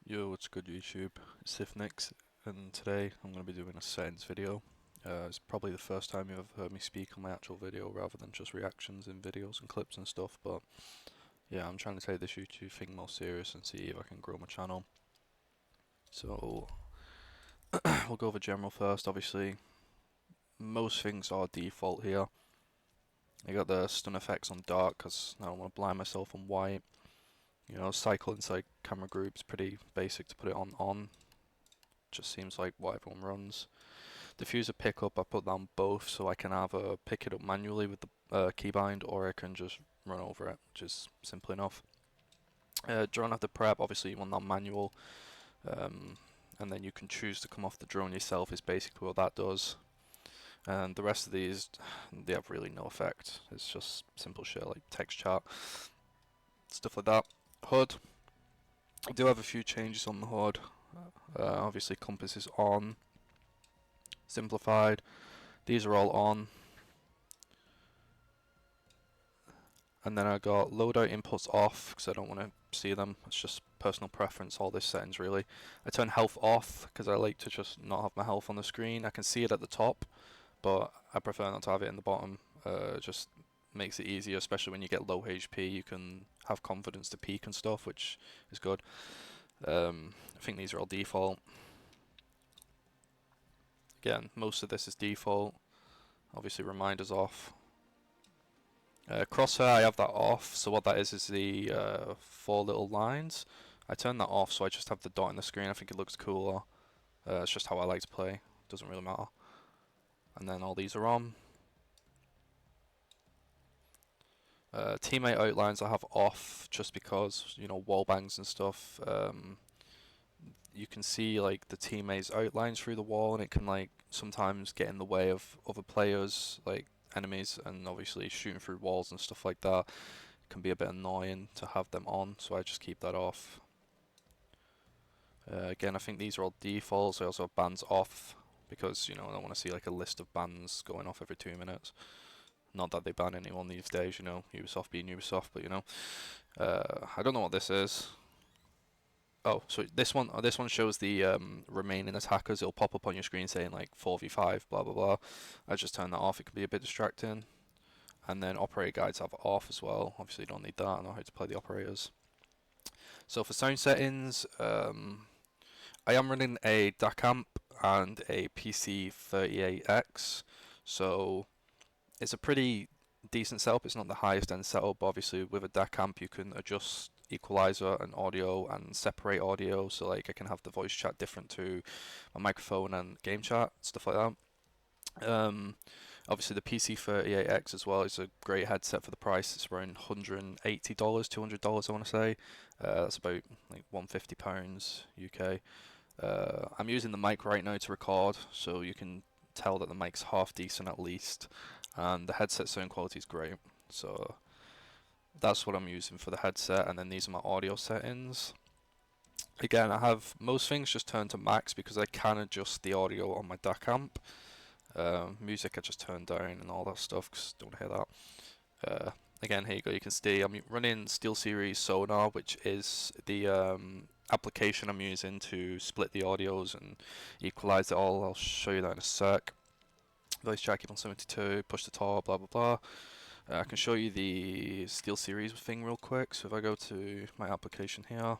Yo, what's good YouTube? It's Sifnix, and today I'm going to be doing a settings video. It's probably the first time you've ever heard me speak on my actual video rather than just reactions in videos and clips and stuff, but yeah, I'm trying to take this YouTube thing more serious and see if I can grow my channel. So, we'll go over general first. Obviously, most things are default here. I got the stun effects on dark because I don't want to blind myself on white. You know, cycle inside camera groups, pretty basic to put it on. Just seems like what everyone runs. Diffuser pickup, I put down both so I can either pick it up manually with the keybind or I can just run over it, which is simple enough. Drone after prep, obviously you want that manual, and then you can choose to come off the drone yourself is basically what that does. And the rest of these, they have really no effect. It's just simple shit like text chart, stuff like that. HUD, I do have a few changes on the HUD. Obviously compass is on, simplified, these are all on, and then I got loadout inputs off because I don't want to see them. It's just personal preference, all this settings really. I turn health off because I like to just not have my health on the screen. I can see it at the top, but I prefer not to have it in the bottom. Just makes it easier, especially when you get low HP. You can have confidence to peek and stuff, which is good. I think these are all default. Again, most of this is default. Obviously reminders off. Crosshair, I have that off, so what that is the 4 little lines. I turn that off so I just have the dot in the screen. I think it looks cooler. It's just how I like to play, doesn't really matter. And then all these are on. Teammate outlines I have off just because, you know, wall bangs and stuff. You can see like the teammates' outlines through the wall, and it can like sometimes get in the way of other players, like enemies, and obviously shooting through walls and stuff like that can be a bit annoying to have them on, so I just keep that off. Again, I think these are all defaults. I also have bans off because, you know, I don't want to see like a list of bans going off every 2 minutes. Not that they ban anyone these days, you know, Ubisoft being Ubisoft, but you know. I don't know what this is. Oh, so this one shows the remaining attackers. It'll pop up on your screen saying like 4v5, blah blah blah. I just turn that off. It can be a bit distracting. And then operator guides have off as well. Obviously, you don't need that. I know how to play the operators. So for sound settings, I am running a DAC amp and a PC38X. So it's a pretty decent setup. It's not the highest end setup, but obviously with a DAC amp you can adjust equalizer and audio and separate audio, so like I can have the voice chat different to my microphone and game chat, stuff like that. Obviously the PC38X as well is a great headset for the price. It's around $180, $200 I want to say. That's about like £150 UK. I'm using the mic right now to record, so you can tell that the mic's half decent at least, and the headset sound quality is great. So that's what I'm using for the headset, and then these are my audio settings. Again, I have most things just turned to max because I can adjust the audio on my DAC amp. Music I just turned down and all that stuff because don't hear that. Again, here you go, you can see I'm running SteelSeries Sonar, which is the application I'm using to split the audios and equalize it all. I'll show you that in a sec. Voice jack on 72, push to talk, blah blah blah. I can show you the SteelSeries thing real quick. So if I go to my application here,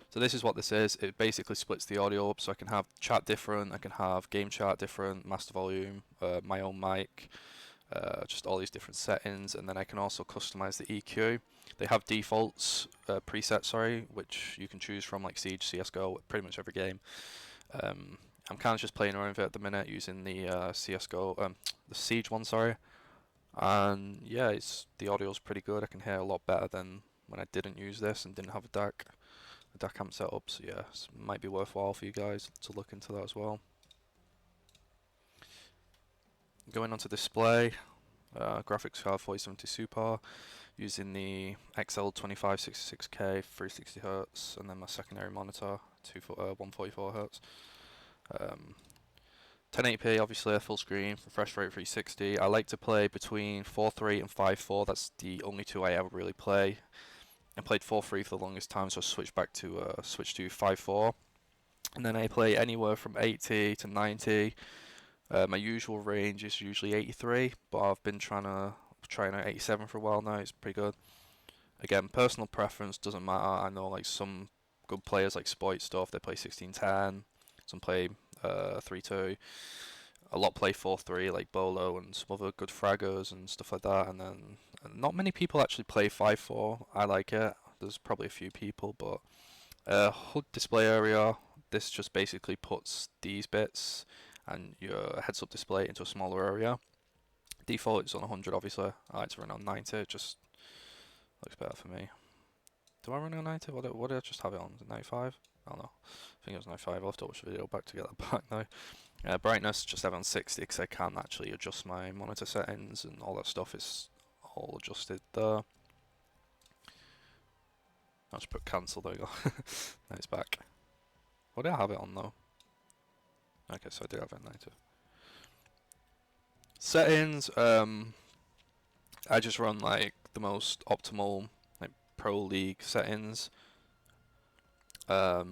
so this is what this is. It basically splits the audio up, so I can have chat different, I can have game chat different, master volume, my own mic, just all these different settings, and then I can also customize the EQ. They have defaults, presets, sorry, which you can choose from, like Siege, CSGO, pretty much every game. I'm kind of just playing around with it at the minute using the CSGO, the Siege one, sorry. And yeah, the audio's pretty good. I can hear a lot better than when I didn't use this and didn't have a DAC amp set up. So yeah, it might be worthwhile for you guys to look into that as well. Going on to display, graphics card 4070 Super, using the XL2566K 360Hz, and then my secondary monitor 144Hz. 1080p, obviously a full screen, refresh rate 360. I like to play between 4.3 and 5.4. That's the only two I ever really play. I played 4.3 for the longest time, so I switched back to switch to 5.4, and then I play anywhere from 80 to 90. My usual range is usually 83, but I've been trying out 87 for a while now. It's pretty good. Again, personal preference doesn't matter. I know like some good players like Spoit stuff, they play 1610. Some play 3.2. A lot play 4.3 like Bolo and some other good fraggers and stuff like that. And then not many people actually play 5.4. I like it. There's probably a few people, but HUD display area. This just basically puts these bits and your heads-up display into a smaller area. Default is on 100, obviously. I like to run on 90. It just looks better for me. Do I run on 90? What did I just have it on? 95? I don't know. I think it was 95. I'll have to watch the video back to get that back now. Brightness, just have it on 60 because I can actually adjust my monitor settings and all that stuff is all adjusted there. I'll just put cancel, there you go. Now it's back. What did I have it on though? Okay, so I did have it on 90. Settings, I just run like the most optimal like Pro League settings. So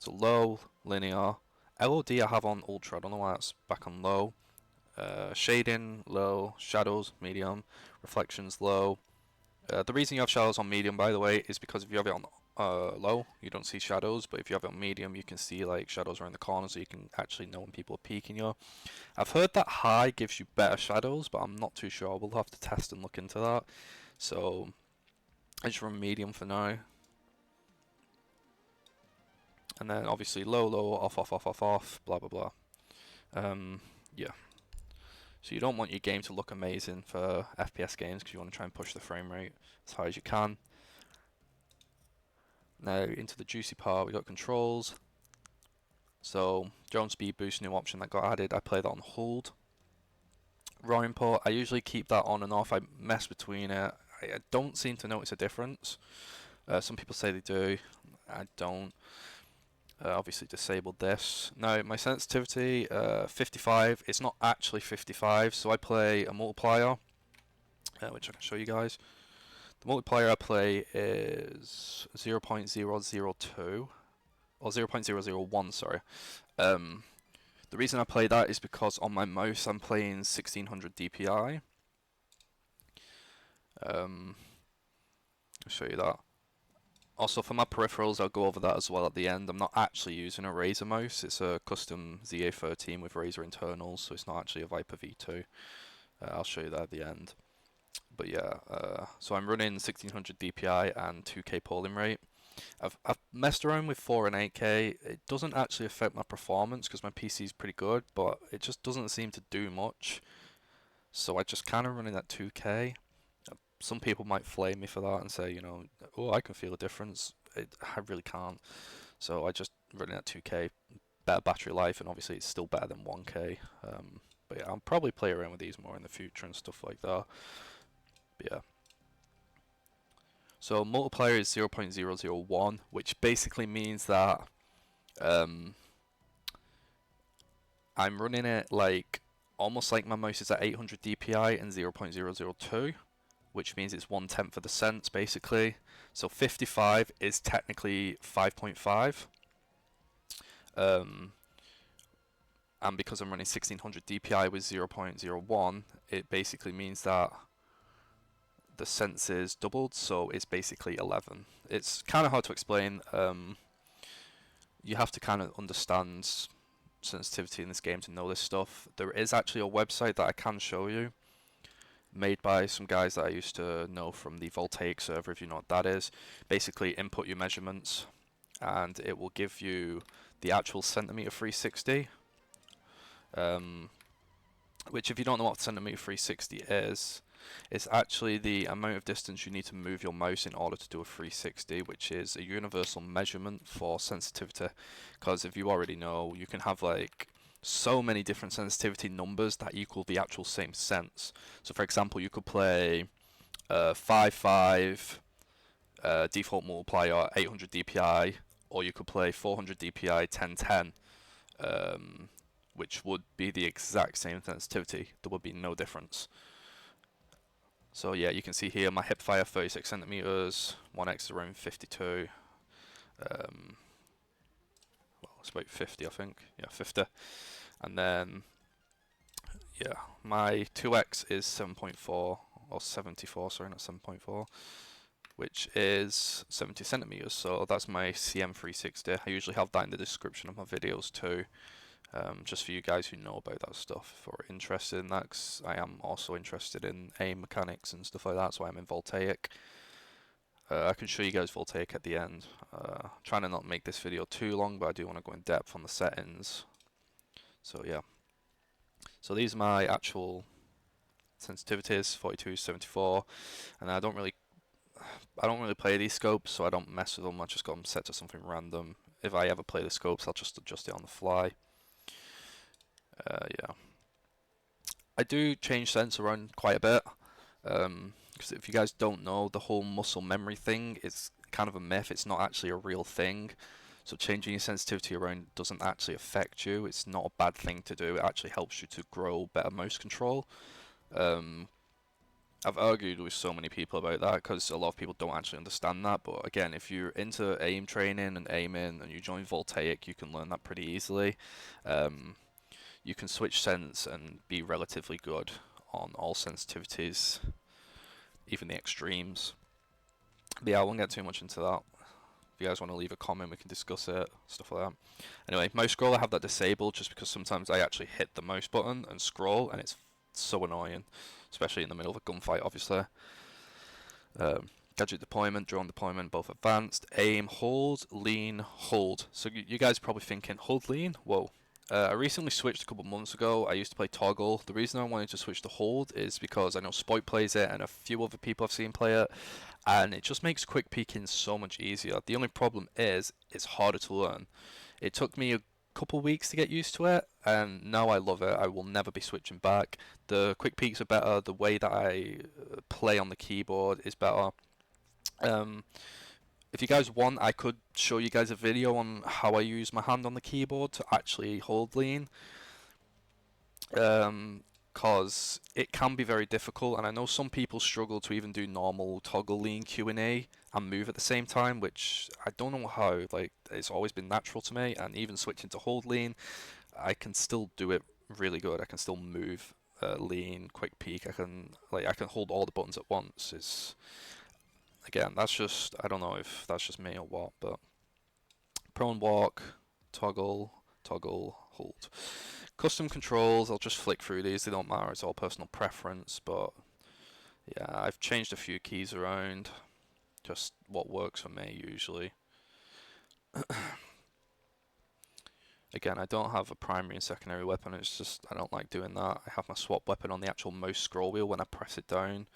low, linear. LOD I have on ultra, I don't know why that's back on low. Shading, low. Shadows, medium. Reflections, low. The reason you have shadows on medium, by the way, is because if you have it on low, you don't see shadows, but if you have it on medium, you can see like shadows around the corner, so you can actually know when people are peeking you. I've heard that high gives you better shadows, but I'm not too sure. We'll have to test and look into that. So I just run medium for now. And then obviously low, low, off, off, off, off, off, blah, blah, blah. Yeah. So you don't want your game to look amazing for FPS games because you want to try and push the frame rate as high as you can. Now into the juicy part, we got controls. So drone speed boost, new option that got added. I play that on hold. RAW import, I usually keep that on and off. I mess between it. I don't seem to notice a difference. Some people say they do. I don't. Obviously disabled this. Now my sensitivity 55. It's not actually 55, so I play a multiplier, which I can show you guys. The multiplier I play is 0.002 or 0.001. Sorry. The reason I play that is because on my mouse I'm playing 1600 DPI. I'll show you that. Also for my peripherals, I'll go over that as well at the end. I'm not actually using a Razer mouse. It's a custom ZA13 with Razer internals, so it's not actually a Viper V2. I'll show you that at the end. But yeah, so I'm running 1600 DPI and 2K polling rate. I've messed around with 4 and 8K. It doesn't actually affect my performance because my PC is pretty good, but it just doesn't seem to do much. So I just kind of running at 2K. Some people might flame me for that and say, you know, oh, I can feel a difference. I really can't. So I just running at 2K, better battery life, and obviously it's still better than 1K. But yeah, I'll probably play around with these more in the future and stuff like that. But yeah. So multiplier is 0.001, which basically means that I'm running it like almost like my mouse is at 800 DPI and 0.002. Which means it's 1/10 of the cents basically. So 55 is technically 5.5. And because I'm running 1600 DPI with 0.01, it basically means that the cents is doubled, so it's basically 11. It's kind of hard to explain. You have to kind of understand sensitivity in this game to know this stuff. There is actually a website that I can show you, made by some guys that I used to know from the Voltaic server, if you know what that is. Basically input your measurements and it will give you the actual centimeter 360, which if you don't know what centimeter 360 is, it's actually the amount of distance you need to move your mouse in order to do a 360, which is a universal measurement for sensitivity. Because if you already know, you can have like so many different sensitivity numbers that equal the actual same sense. So for example, you could play 5.5 default multiplier 800 DPI, or you could play 400 DPI 1010, which would be the exact same sensitivity. There would be no difference. So yeah, you can see here my hip fire 36 centimeters, 1x is around 52. Well, it's about 50, I think. Yeah, 50. And then yeah, my 2x is 7.4 or 74. Sorry, not 7.4. Which is 70 centimeters, so that's my CM360. I usually have that in the description of my videos too, just for you guys who know about that stuff, if you're interested in that, 'cause I am also interested in aim mechanics and stuff like that, that's why I'm in Voltaic. I can show you guys Voltaic at the end. Trying to not make this video too long, but I do want to go in depth on the settings. So yeah. So these are my actual sensitivities, 42, 74, and I don't really play these scopes, so I don't mess with them. I just got them set to something random. If I ever play the scopes, I'll just adjust it on the fly. Yeah. I do change sense around quite a bit, because if you guys don't know, the whole muscle memory thing is kind of a myth. It's not actually a real thing. So changing your sensitivity around doesn't actually affect you. It's not a bad thing to do. It actually helps you to grow better mouse control. I've argued with so many people about that because a lot of people don't actually understand that. But again, if you're into aim training and aiming and you join Voltaic, you can learn that pretty easily. You can switch sense and be relatively good on all sensitivities, even the extremes. But yeah, I won't get too much into that. If you guys want to leave a comment, we can discuss it, stuff like that. Anyway, mouse scroll, I have that disabled just because sometimes I actually hit the mouse button and scroll, and it's so annoying, especially in the middle of a gunfight, obviously. Gadget deployment, drone deployment, both advanced. Aim, hold, lean, hold. So you guys are probably thinking, hold, lean? Whoa. I recently switched a couple months ago. I used to play toggle. The reason I wanted to switch to hold is because I know Spoit plays it and a few other people I've seen play it, and it just makes quick peeking so much easier. The only problem is it's harder to learn. It took me a couple weeks to get used to it, and now I love it. I will never be switching back. The quick peeks are better. The way that I play on the keyboard is better. If you guys want, I could show you guys a video on how I use my hand on the keyboard to actually hold lean, because it can be very difficult, and I know some people struggle to even do normal toggle lean Q&A and move at the same time, which I don't know how. Like, it's always been natural to me, and even switching to hold lean, I can still do it really good. I can still move lean, quick peek. I can hold all the buttons at once. It's, again, that's just, I don't know if that's just me or what, but prone walk, toggle, hold. Custom controls, I'll just flick through these, they don't matter, it's all personal preference, but yeah, I've changed a few keys around, just what works for me usually. Again, I don't have a primary and secondary weapon, it's just, I don't like doing that. I have my swap weapon on the actual mouse scroll wheel when I press it down.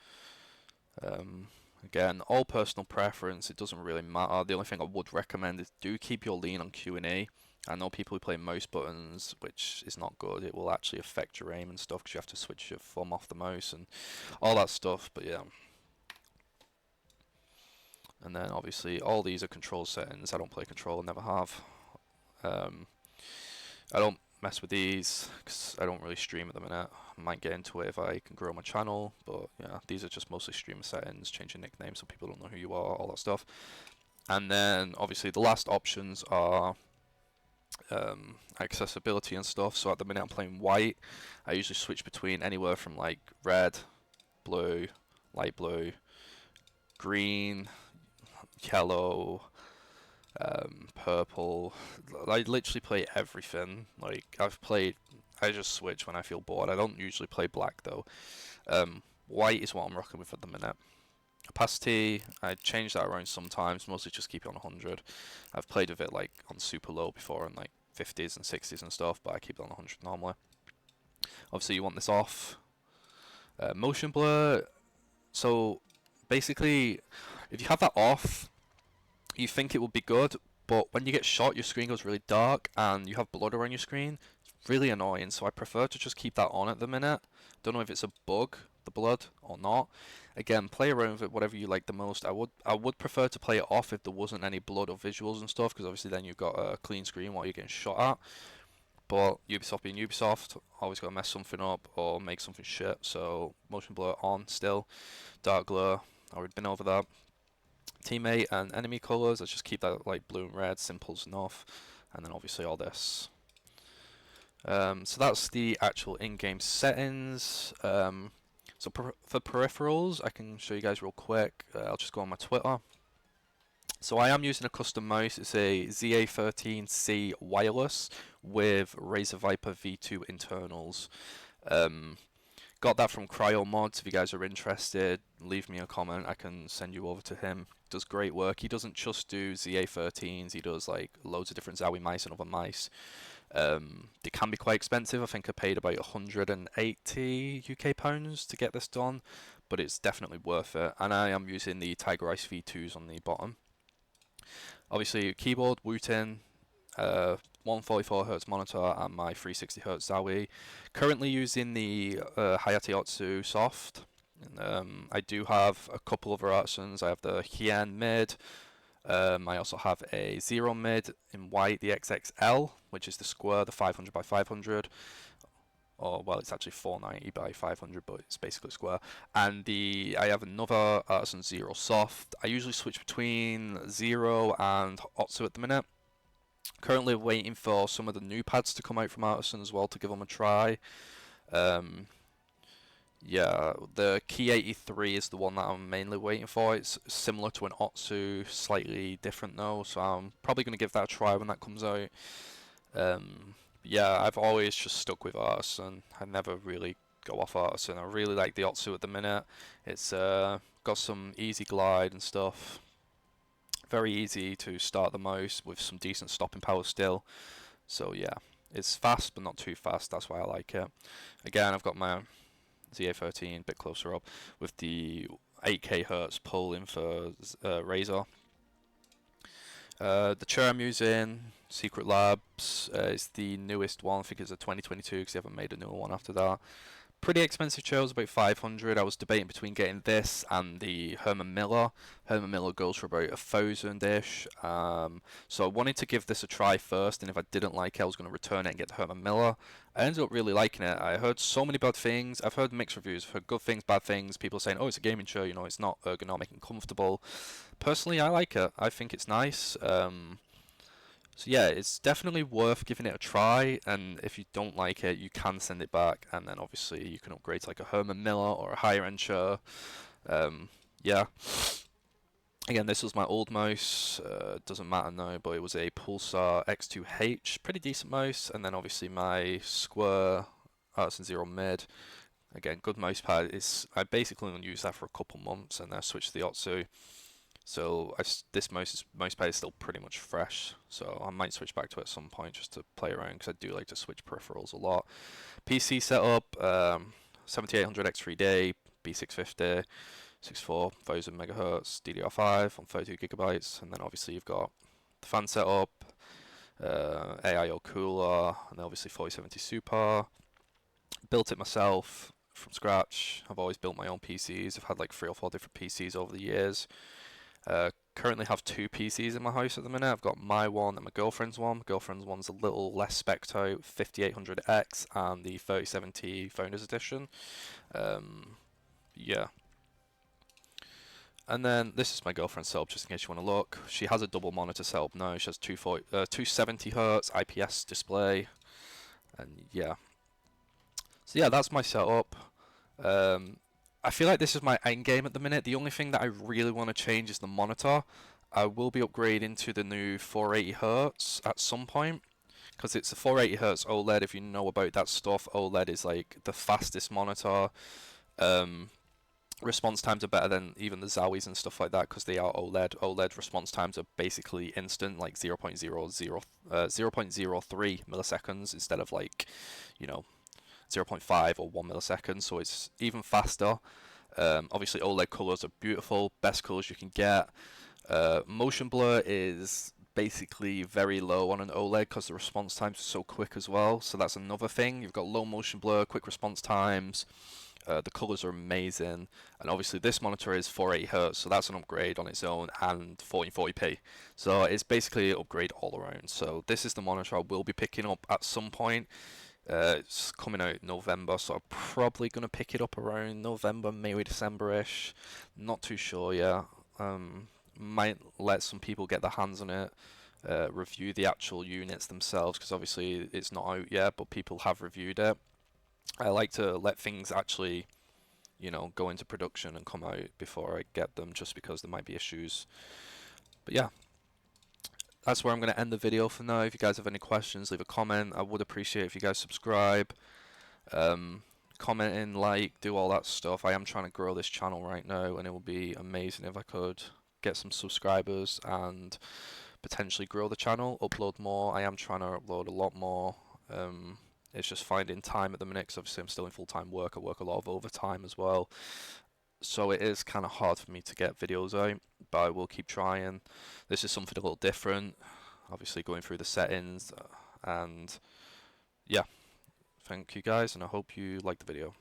Again, all personal preference, it doesn't really matter. The only thing I would recommend is do keep your lean on Q&A. I know people who play mouse buttons, which is not good. It will actually affect your aim and stuff because you have to switch your thumb off the mouse and all that stuff, but yeah. And then obviously all these are control settings. I don't play control, never have. I don't mess with these because I don't really stream at the minute. I might get into it if I can grow my channel, but yeah, these are just mostly streamer settings, changing nicknames so people don't know who you are, all that stuff. And then obviously the last options are accessibility and stuff. So at the minute I'm playing white. I usually switch between anywhere from like red, blue, light blue, green, yellow, purple. I literally play everything. Like I just switch when I feel bored. I don't usually play black though. White is what I'm rocking with at the minute. Opacity, I change that around sometimes, mostly just keep it on 100. I've played with it like on super low before, in like 50s and 60s and stuff, but I keep it on 100 normally. Obviously you want this off. Motion blur, so basically if you have that off, you think it will be good, but when you get shot your screen goes really dark and you have blood around your screen. It's really annoying, so I prefer to just keep that on at the minute. Don't know if it's a bug, the blood, or not. Again, play around with it, whatever you like the most. I would prefer to play it off if there wasn't any blood or visuals and stuff, because obviously then you've got a clean screen while you're getting shot at. but Ubisoft being Ubisoft, always got to mess something up or make something shit. So motion blur on still, dark glare, already been over that. Teammate and enemy colors, let's just keep that like blue and red, simple's enough, and then obviously all this. So that's the actual in-game settings. So for peripherals, I can show you guys real quick. I'll just go on my Twitter. So I am using a custom mouse. It's a ZA13C wireless with Razer Viper V2 internals. Got that from Cryo Mods. If you guys are interested, leave me a comment. I can send you over to him. Does great work. He doesn't just do ZA13s. He does like loads of different Zowie mice and other mice. They can be quite expensive. I think I paid about 180 UK pounds to get this done, but it's definitely worth it. And I am using the Tiger Ice V2s on the bottom. Obviously, keyboard, Wooting, 144Hz monitor, and my 360Hz Zowie. Currently using the Hayate Otsu soft. I do have a couple other ARTISANs. I have the Lian mid. I also have a Zero mid in white, the XXL, which is the square, the 500 by 500. Or well, it's actually 490 by 500, but it's basically square. And I have another ARTISAN Zero soft. I usually switch between Zero and Otsu at the minute. Currently waiting for some of the new pads to come out from ARTISAN as well to give them a try. Yeah, the Key 83 is the one that I'm mainly waiting for. It's similar to an Otsu, slightly different though, so I'm probably going to give that a try when that comes out. Yeah, I've always just stuck with ARTISAN. I never really go off ARTISAN. I really like the Otsu at the minute. It's got some easy glide and stuff. Very easy to start the mouse with some decent stopping power still. So yeah, it's fast but not too fast. That's why I like it. Again, I've got my ZA13 a bit closer up with the 8K Hertz pull in for Razer. The chair I'm using, Secret Labs, is the newest one. I think it's a 2022 because they haven't made a newer one after that. Pretty expensive chair, it was about 500. I was debating between getting this and the Herman Miller. Herman Miller goes for about 1,000-ish. So I wanted to give this a try first, and if I didn't like it, I was going to return it and get the Herman Miller. I ended up really liking it. I heard so many bad things. I've heard mixed reviews. I've heard good things, bad things. People saying, oh, it's a gaming chair, you know, it's not ergonomic and comfortable. Personally, I like it. I think it's nice. So yeah, it's definitely worth giving it a try, and if you don't like it, you can send it back, and then obviously you can upgrade to like a Herman Miller or a higher end chair. Yeah. Again, this was my old mouse, doesn't matter now, but it was a Pulsar X2H, pretty decent mouse, and then obviously my Square ARTISAN Zero mid. Again, good mousepad. I basically only used that for a couple months, and then I switched to the Otsu. So this mousepad is still pretty much fresh, so I might switch back to it at some point just to play around, because I do like to switch peripherals a lot. PC setup, 7800X3D, B650, 64,000 MHz DDR5 on 32 GB, and then obviously you've got the fan setup, AIO cooler, and obviously 4070 Super. Built it myself from scratch. I've always built my own PCs. I've had like 3 or 4 different PCs over the years. Currently have 2 PCs in my house at the minute. I've got my one and my girlfriend's one. My girlfriend's one's a little less spec'd out, 5800X and the 3070 Founders Edition. Yeah. And then this is my girlfriend's setup, just in case you want to look. She has a double monitor setup now. She has 270Hz IPS display. And yeah. So yeah, that's my setup. I feel like this is my end game at the minute. The only thing that I really want to change is the monitor. I will be upgrading to the new 480Hz at some point, because it's a 480Hz OLED. If you know about that stuff, OLED is like the fastest monitor. Response times are better than even the Zowies and stuff like that, because they are OLED. OLED response times are basically instant, like 0.03 milliseconds instead of like, you know, 0.5 or 1 millisecond, so it's even faster. Obviously OLED colors are beautiful, best colors you can get. Motion blur is basically very low on an OLED because the response times are so quick as well, so that's another thing. You've got low motion blur, quick response times. The colors are amazing, and obviously this monitor is 480 Hz, so that's an upgrade on its own, and 1440p. So it's basically an upgrade all around. So this is the monitor I will be picking up at some point. It's coming out in November, so I'm probably going to pick it up around November, maybe December-ish. Not too sure yet. Might let some people get their hands on it, review the actual units themselves, because obviously it's not out yet, but people have reviewed it. I like to let things actually, you know, go into production and come out before I get them, just because there might be issues. But yeah, that's where I'm going to end the video for now. If you guys have any questions, leave a comment. I would appreciate if you guys subscribe, comment in, like, do all that stuff. I am trying to grow this channel right now, and it would be amazing if I could get some subscribers and potentially grow the channel, upload more. I am trying to upload a lot more. It's just finding time at the minute, because obviously I'm still in full-time work. I work a lot of overtime as well, so it is kind of hard for me to get videos out, but I will keep trying. This is something a little different, obviously going through the settings, and yeah, thank you guys, and I hope you liked the video.